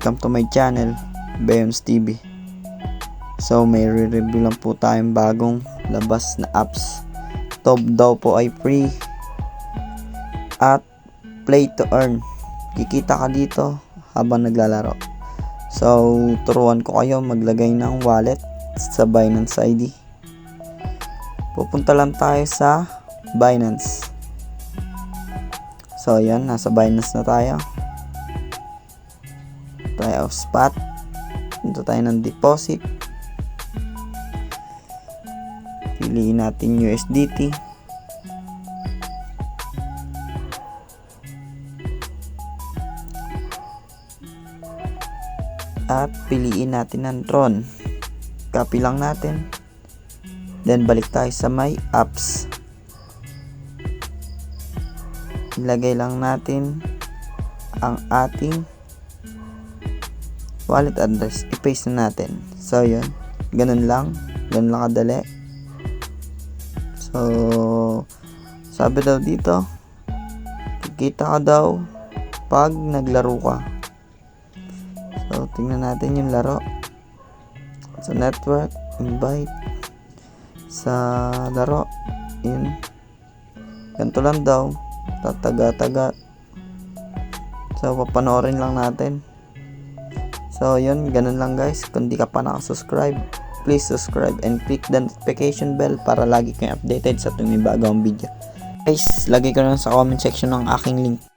Welcome to my channel, Beons TV. So may re-review lang po tayong bagong labas na apps. Ito daw po ay free at play to earn. Kikita ka dito habang naglalaro. So turuan ko kayo maglagay ng wallet sa Binance ID. Pupunta lang tayo sa Binance. So yan, nasa Binance na tayo. Tayo spot. Dito tayo ng deposit. Piliin natin USDT. At piliin natin ng Tron. Copy lang natin. Then balik tayo sa my apps. Ilagay lang natin ang ating wallet address. I-paste na natin. So yun, ganun lang kadali. So sabi daw dito, kikita ka daw pag naglaro ka. So tingnan natin yung laro. Sa network, invite. Sa laro, yun, ganito lang daw, tataga-taga. So papanoorin lang natin. So yun, ganun lang guys. Kung di ka pa nakasubscribe, please subscribe and click the notification bell para lagi kayong updated sa tuwing may bagong video. Guys, lagay ko lang sa comment section ng aking link